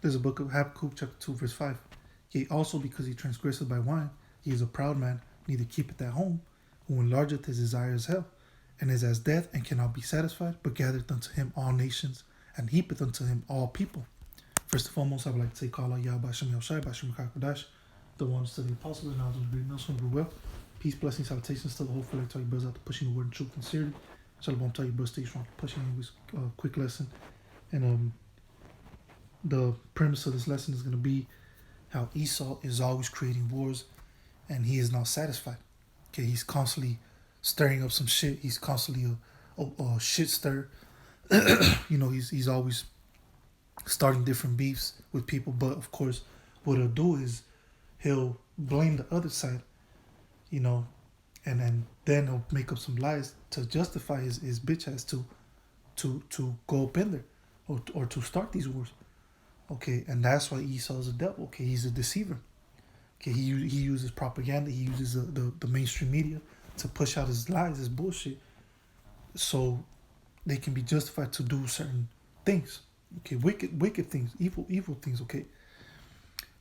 There's a book of Habakkuk chapter 2 verse 5. Yea, also because he transgresseth by wine, he is a proud man, neither keepeth at home, who enlargeth his desire as hell, and is as death and cannot be satisfied, but gathereth unto him all nations, and heapeth unto him all people. First and foremost, I would like to say, Call out Yahweh Shem Yahushai, Bashem Kakadash, the ones to the apostles, and now those great Nelson well. Peace, blessings, salutations to the whole flag. Tell you brothers out to pushing the word and truth sincerely. Shalom, tell you brothers stay strong, pushing English. Quick lesson, and the premise of this lesson is going to be how Esau is always creating wars, and he is not satisfied. Okay, he's constantly stirring up some shit. He's constantly a shit stir. He's always starting different beefs with people. But of course, what he'll do is he'll blame the other side, and then he'll make up some lies to justify his bitch ass to go up in there or to start these wars. Okay, and that's why Esau's a devil. Okay, he's a deceiver. Okay, he uses propaganda. He uses the mainstream media to push out his lies, his bullshit, so they can be justified to do certain things. Okay, wicked things, evil things. Okay,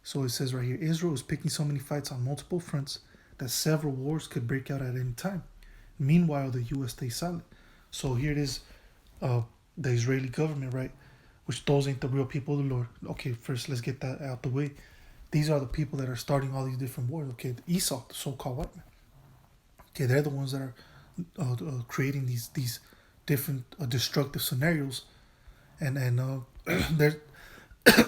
so it says right here, Israel is picking so many fights on multiple fronts that several wars could break out at any time. Meanwhile, the U.S. stays silent. So here it is, the Israeli government, right? Which those ain't the real people of the Lord. Okay, first let's get that out the way. These are the people that are starting all these different wars. Okay, Esau, the so-called white man. Okay, they're the ones that are creating these different destructive scenarios, and there's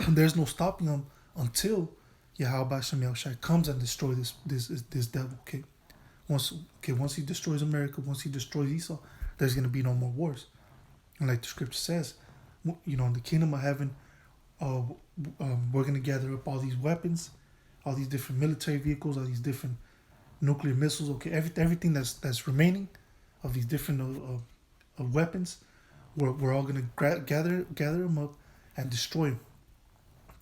there's no stopping them until Yahweh Shem Yahushai comes and destroys this devil. Okay, once he destroys America, once he destroys Esau, there's gonna be no more wars. And like the scripture says, in the kingdom of heaven, we're gonna gather up all these weapons, all these different military vehicles, all these different nuclear missiles. Okay, everything that's remaining of these different weapons, we're all gonna gather them up and destroy them.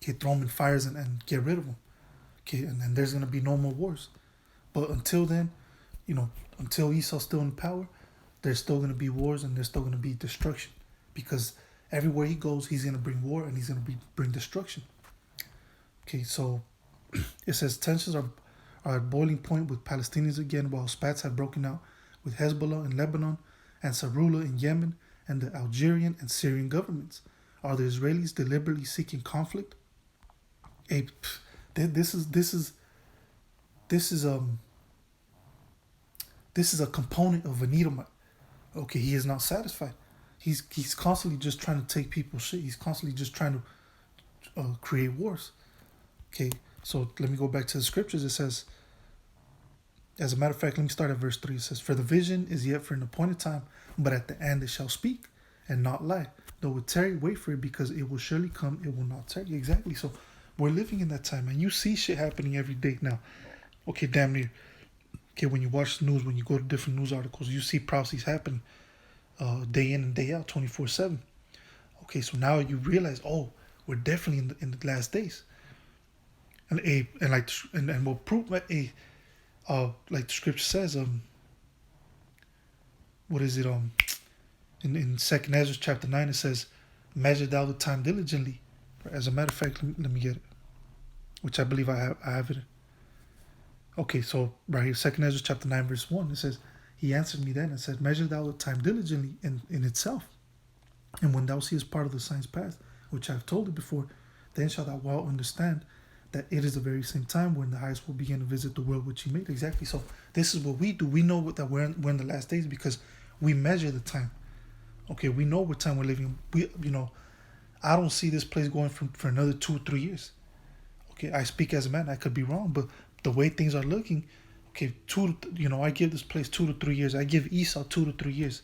Okay, throw them in fires and get rid of them. Okay, and then there's gonna be no more wars. But until then, until Esau's still in power, there's still gonna be wars and there's still gonna be destruction, because everywhere he goes, he's gonna bring war and he's gonna bring destruction. Okay, so it says tensions are at boiling point with Palestinians again, while spats have broken out with Hezbollah in Lebanon and Sarula in Yemen and the Algerian and Syrian governments. Are the Israelis deliberately seeking conflict? This is a component of an Edomite. Okay, he is not satisfied. He's constantly just trying to take people's shit. He's constantly just trying to create wars. Okay, so let me go back to the scriptures. It says, as a matter of fact, let me start at verse 3. It says, for the vision is yet for an appointed time, but at the end it shall speak and not lie. Though it tarry, wait for it, because it will surely come, it will not tarry. Exactly. So we're living in that time, and you see shit happening every day now. Okay, damn near. Okay, when you watch the news, when you go to different news articles, you see prophecies happening day in and day out, 24/7. Okay, so now you realize, we're definitely in the last days. And we'll prove that like the scripture says, what is it, in 2nd Ezra chapter 9, it says, measure thou the time diligently. As a matter of fact, let me get it, which I believe I have it. Okay, so right here, 2nd Ezra chapter 9 verse 1, it says, he answered me then and said, measure thou the time diligently in itself, and when thou seest part of the signs past, which I have told thee before, then shalt thou well understand that it is the very same time when the highest will begin to visit the world which he made. Exactly. So this is what we do. We know that we're in the last days because we measure the time. Okay, we know what time we're living. I don't see this place going for another 2 or 3 years. Okay, I speak as a man. I could be wrong, but the way things are looking, okay, I give this place 2 to 3 years. I give Esau 2 to 3 years.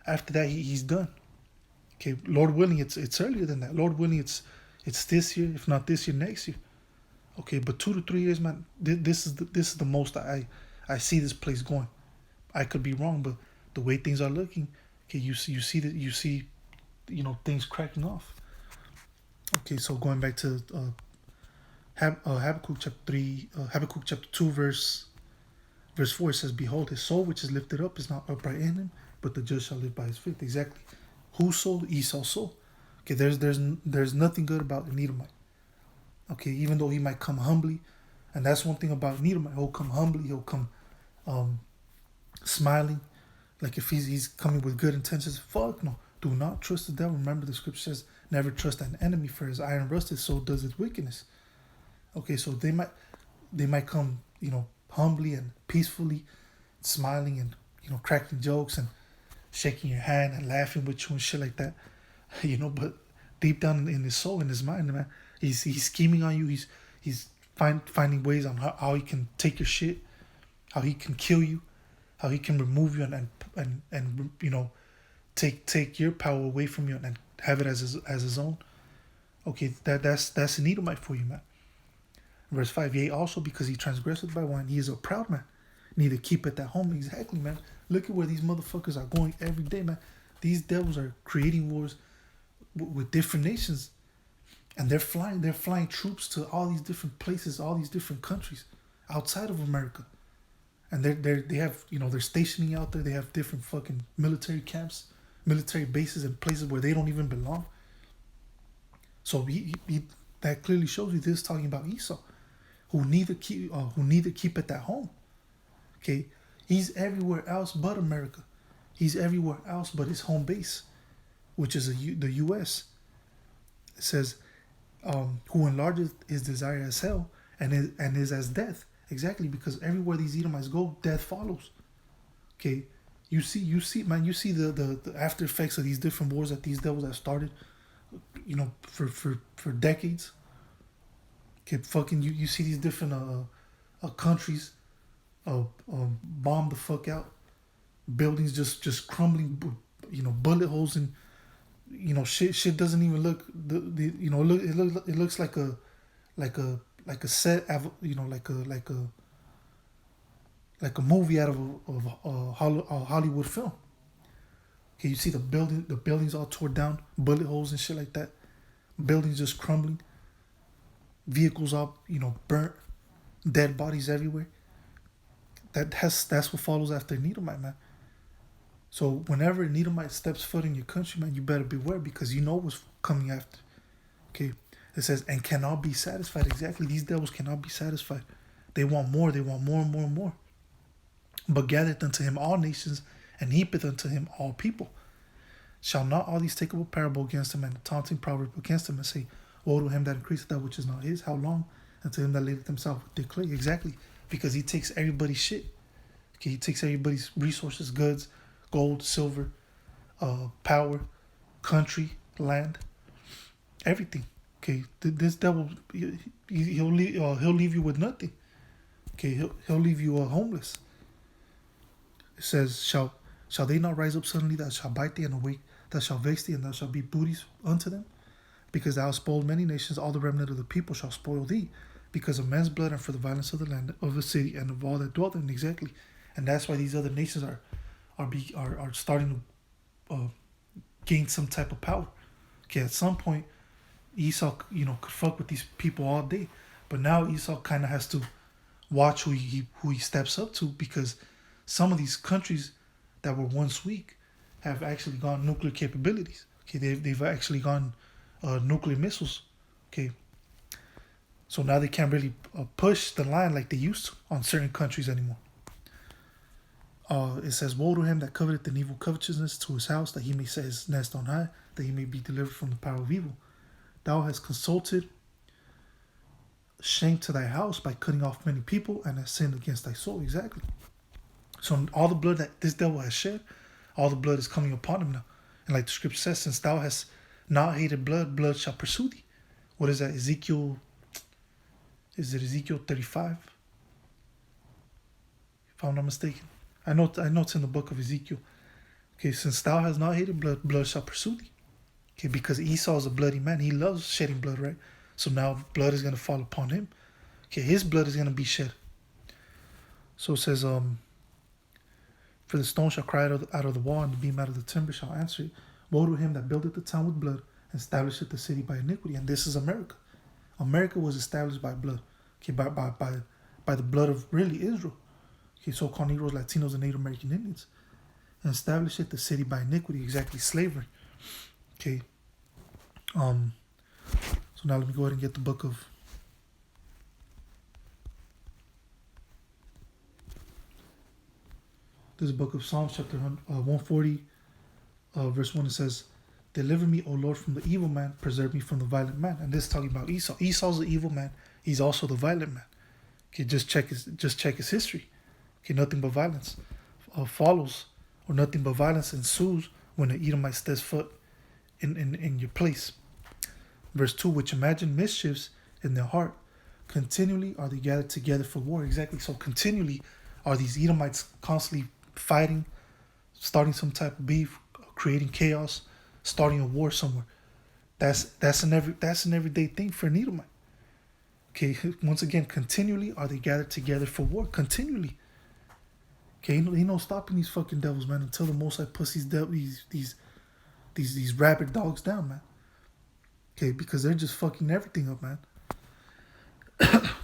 After that, he's done. Okay, Lord willing, it's earlier than that. Lord willing, it's this year, if not this year, next year. Okay, but 2 to 3 years, man. This is the most I see this place going. I could be wrong, but the way things are looking, okay, you see things cracking off. Okay, so going back to Habakkuk chapter 3, Habakkuk chapter 2, verse 4, it says, behold, his soul which is lifted up is not upright in him, but the just shall live by his faith. Exactly. Whose soul? Esau's soul. Okay, there's nothing good about an Edomite. Okay, even though he might come humbly, and that's one thing about Nehemiah. He'll come humbly. He'll come um, smiling, like if he's coming with good intentions. Fuck no. Do not trust the devil. Remember the scripture says, never trust an enemy, for his iron rusted, so does its wickedness. Okay, so they might come, humbly and peacefully, smiling and cracking jokes and shaking your hand and laughing with you and shit like that. But deep down in his soul, in his mind, man, he's scheming on you. He's finding ways on how he can take your shit, how he can kill you, how he can remove you and take your power away from you and have it as his own. Okay, that's an Edomite for you, man. Verse 5, yea, also because he transgressed by wine, he is a proud man. Neither keepeth at home. Exactly, man. Look at where these motherfuckers are going every day, man. These devils are creating wars with different nations. And they're flying troops to all these different places, all these different countries outside of America. And they have, they're stationing out there. They have different fucking military camps, military bases and places where they don't even belong. So that clearly shows you this is talking about Esau, who neither keep at that home. Okay, he's everywhere else but America. He's everywhere else but his home base, which is the U.S. It says, who enlarges his desire as hell and is as death. Exactly, because everywhere these Edomites go, death follows. Okay, you see, man, you see the after effects of these different wars that these devils have started, for decades. Okay, fucking you see these different countries bomb the fuck out, buildings just crumbling, bullet holes, and shit doesn't even look it looks like a set, like a movie out of a Hollywood film. Okay, you see the buildings all tore down, bullet holes and shit like that, buildings just crumbling, vehicles all burnt, dead bodies everywhere. That's what follows after an Edomite, man. So whenever an Edomite steps foot in your country, man, you better beware, because you know what's coming after. Okay, it says, and cannot be satisfied. Exactly, these devils cannot be satisfied. They want more. They want more and more and more. But gathereth unto him all nations, and heapeth unto him all people. Shall not all these take up a parable against him, and a taunting proverb against him, and say, woe to him that increaseth that which is not his? How long? And to him that ladeth himself with their clay. Exactly, because he takes everybody's shit. Okay, he takes everybody's resources, goods, gold, silver, power, country, land, everything. Okay, this devil, he'll leave you with nothing. Okay, he'll leave you homeless. It says, shall they not rise up suddenly, that shall bite thee, and awake that shall vex thee, and thou shalt be booties unto them? Because thou hast spoiled many nations, all the remnant of the people shall spoil thee, because of men's blood and for the violence of the land, of the city, and of all that dwell therein. Exactly, and that's why these other nations are starting to gain some type of power. Okay, at some point, Esau, could fuck with these people all day, but now Esau kind of has to watch who he steps up to, because some of these countries that were once weak have actually gone nuclear capabilities. Okay, they've actually gone nuclear missiles. Okay, so now they can't really push the line like they used to on certain countries anymore. It says, woe to him that coveteth an evil covetousness to his house, that he may set his nest on high, that he may be delivered from the power of evil. Thou hast consulted shame to thy house by cutting off many people, and hast sinned against thy soul. Exactly. So all the blood that this devil has shed, all the blood is coming upon him now. And like the scripture says, since thou hast not hated blood, blood shall pursue thee. What is that? Ezekiel 35? If I'm not mistaken. I know it's in the book of Ezekiel. Okay, since thou hast not hated blood, blood shall pursue thee. Okay, because Esau is a bloody man. He loves shedding blood, right? So now blood is going to fall upon him. Okay, his blood is going to be shed. So it says, for the stone shall cry out of the wall, and the beam out of the timber shall answer it. Woe to him that buildeth the town with blood, and establisheth the city by iniquity. And this is America. America was established by blood. Okay, by the blood of really Israel. Okay, so-called Negroes, Latinos, and Native American Indians. And establisheth the city by iniquity, exactly slavery. Okay. So now let me go ahead and get the book of There's a book of Psalms, chapter 140, verse 1. It says, "Deliver me, O Lord, from the evil man. Preserve me from the violent man." And this is talking about Esau. Esau's the evil man. He's also the violent man. Okay, just check his history. Okay, nothing but violence follows, or nothing but violence ensues when the Edomite steps foot in your place. Verse 2, which imagine mischiefs in their heart. Continually are they gathered together for war. Exactly. So continually are these Edomites constantly fighting, starting some type of beef, creating chaos, starting a war somewhere. That's an everyday thing for an Edomite. Okay, once again, continually are they gathered together for war. Continually. Okay, ain't no stopping these fucking devils, man, until the Most High puts these rabid dogs down, man. Okay, because they're just fucking everything up, man.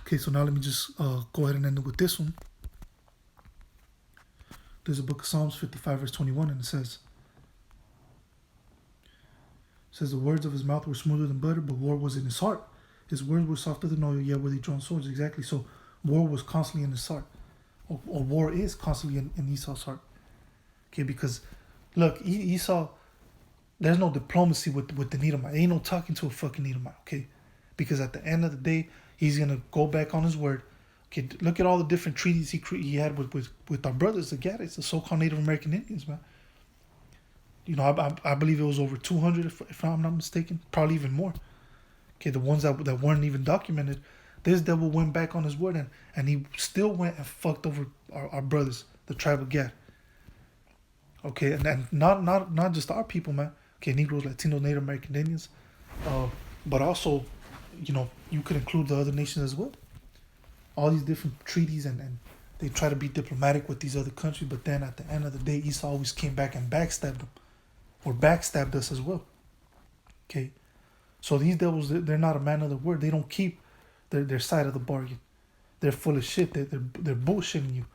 Okay, so now let me just go ahead and end it with this one. There's a book of Psalms 55 verse 21, and it says, the words of his mouth were smoother than butter, but war was in his heart. His words were softer than oil, yet were they drawn swords. Exactly. So war was constantly in his heart. Or war is constantly in Esau's heart. Okay, because look, Esau, there's no diplomacy with the Edomite. Ain't no talking to a fucking Edomite, okay? Because at the end of the day, he's gonna go back on his word. Okay, look at all the different treaties he had with our brothers, the Gaddites, the so-called Native American Indians, man. You know, I believe it was over 200, if I'm not mistaken, probably even more. Okay, the ones that weren't even documented. This devil went back on his word, and he still went and fucked over our brothers, the tribe of Gad. Okay, and not just our people, man. Okay, Negroes, Latinos, Native American Indians, but also, you know, you could include the other nations as well. All these different treaties, and they try to be diplomatic with these other countries, but then at the end of the day, Esau always came back and backstabbed them, or backstabbed us as well. Okay, so these devils, they're not a man of their word. They don't keep their side of the bargain. They're full of shit. They're bullshitting you.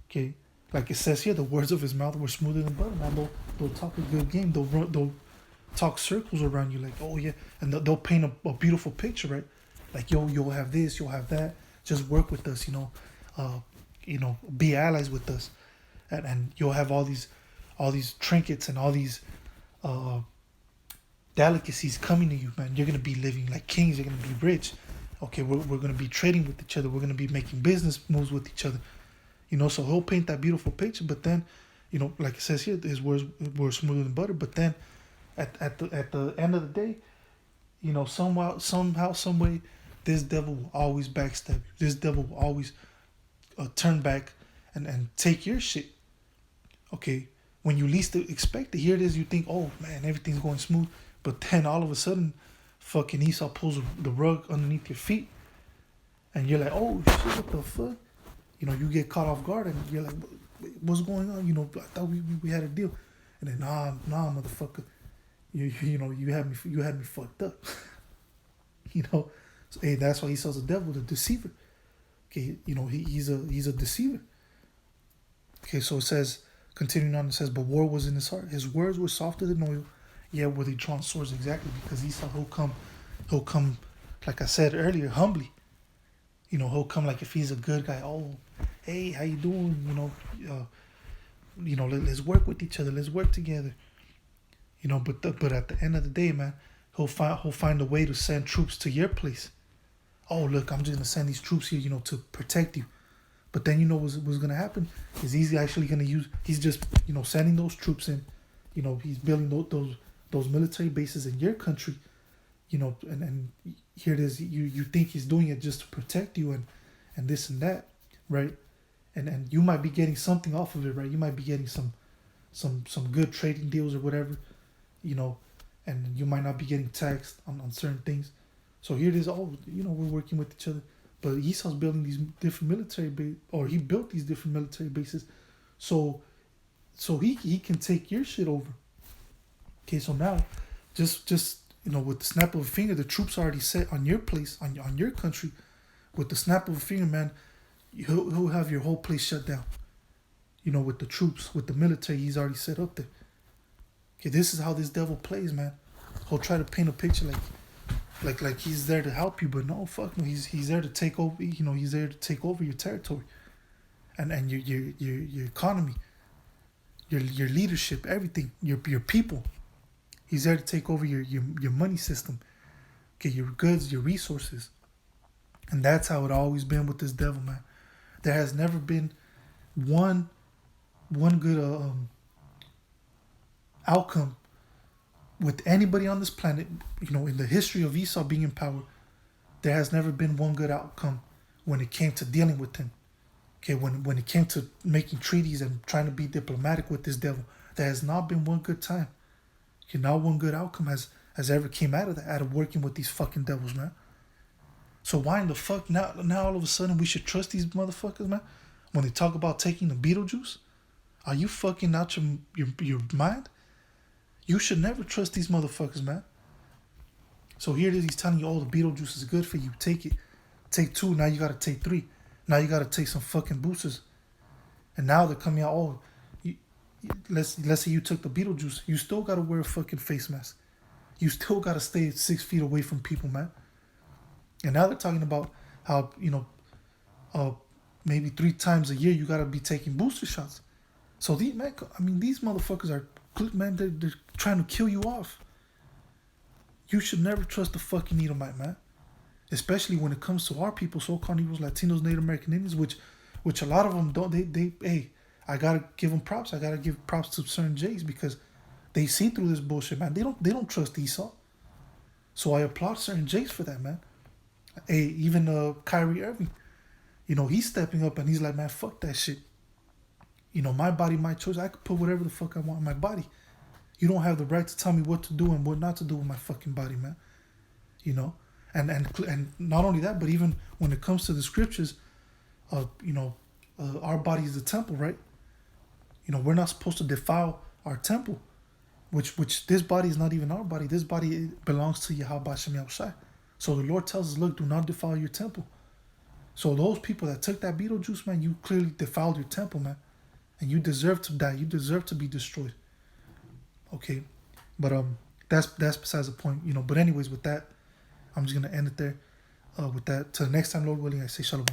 Okay, like it says here, the words of his mouth were smoother than butter. Man, they'll talk a good game. They'll talk circles around you, like, oh yeah, and they'll paint a beautiful picture, right? Like, yo, you'll have this, you'll have that. Just work with us, be allies with us, and you'll have all these trinkets and all these delicacies coming to you, man. You're gonna be living like kings. You're gonna be rich. Okay, we're gonna be trading with each other. We're gonna be making business moves with each other. So he'll paint that beautiful picture, but then, like it says here, his words were smoother than butter. But then, at the end of the day, somehow, some way, this devil will always backstab you. This devil will always turn back and take your shit. Okay, when you least expect it, here it is. You think, oh man, everything's going smooth, but then all of a sudden, fucking Esau pulls the rug underneath your feet, and you're like, oh shit, what the fuck? You get caught off guard, and you're like, what's going on? I thought we had a deal, and then nah, motherfucker, you had me fucked up. So, hey, that's why Esau's a devil, the deceiver. Okay, he's a deceiver. Okay, so it says, continuing on, it says, but war was in his heart. His words were softer than oil, yet were they drawn swords. Exactly, because Esau, he'll come, like I said earlier, humbly. He'll come like if he's a good guy. Oh, hey, how you doing? Let's work with each other. Let's work together. But at the end of the day, man, he'll find a way to send troops to your place. Oh, look, I'm just gonna send these troops here, to protect you. But then what's gonna happen is he's actually gonna he's just sending those troops in. He's building those military bases in your country. And here it is. You think he's doing it just to protect you and this and that, right? And you might be getting something off of it, right? You might be getting some good trading deals or whatever, and you might not be getting taxed on certain things. So here it is. Oh, we're working with each other. But Esau's building these different military bases, or he built these different military bases, so he can take your shit over. Okay, so now, just with the snap of a finger, the troops are already set on your place, on your country. With the snap of a finger, man, he'll have your whole place shut down. With the troops, with the military, he's already set up there. Okay, this is how this devil plays, man. He'll try to paint a picture like he's there to help you, but no, fuck no, he's there to take over. He's there to take over your territory, and your economy, your leadership, everything, your people. He's there to take over your money system, okay, your goods, your resources. And that's how it always been with this devil, man. There has never been one good outcome with anybody on this planet, in the history of Esau being in power. There has never been one good outcome when it came to dealing with him. Okay, when it came to making treaties and trying to be diplomatic with this devil, there has not been one good time. Okay, not one good outcome has ever came out of that, out of working with these fucking devils, man. So why in the fuck now all of a sudden we should trust these motherfuckers, man? When they talk about taking the Beetlejuice, are you fucking out your mind? You should never trust these motherfuckers, man. So here it is, he's telling you, oh, the Beetlejuice is good for you. Take it. Take 2, now you gotta take 3. Now you gotta take some fucking boosters. And now they're coming out, oh, let's say you took the Beetlejuice, you still gotta wear a fucking face mask. You still gotta stay 6 feet away from people, man. And now they're talking about how, maybe 3 times a year you gotta be taking booster shots. So these motherfuckers are, man, they're trying to kill you off. You should never trust the fucking Edomite, man. Especially when it comes to our people, so-called Negroes, Latinos, Native American Indians, which a lot of them don't. Hey, I gotta give them props. I gotta give props to certain Jays because they see through this bullshit, man. They don't trust Esau. So I applaud certain Jays for that, man. Hey, even Kyrie Irving, he's stepping up and he's like, man, fuck that shit. My body, my choice. I could put whatever the fuck I want in my body. You don't have the right to tell me what to do and what not to do with my fucking body, man. And not only that, but even when it comes to the scriptures, our body is the temple, right? We're not supposed to defile our temple, which this body is not even our body. This body belongs to Yahweh Hashem Yahushai. So the Lord tells us, look, do not defile your temple. So those people that took that Beetlejuice, man, you clearly defiled your temple, man. And you deserve to die. You deserve to be destroyed. Okay? But that's besides the point, But anyways, with that, I'm just going to end it there. With that, till the next time, Lord willing, I say shalom.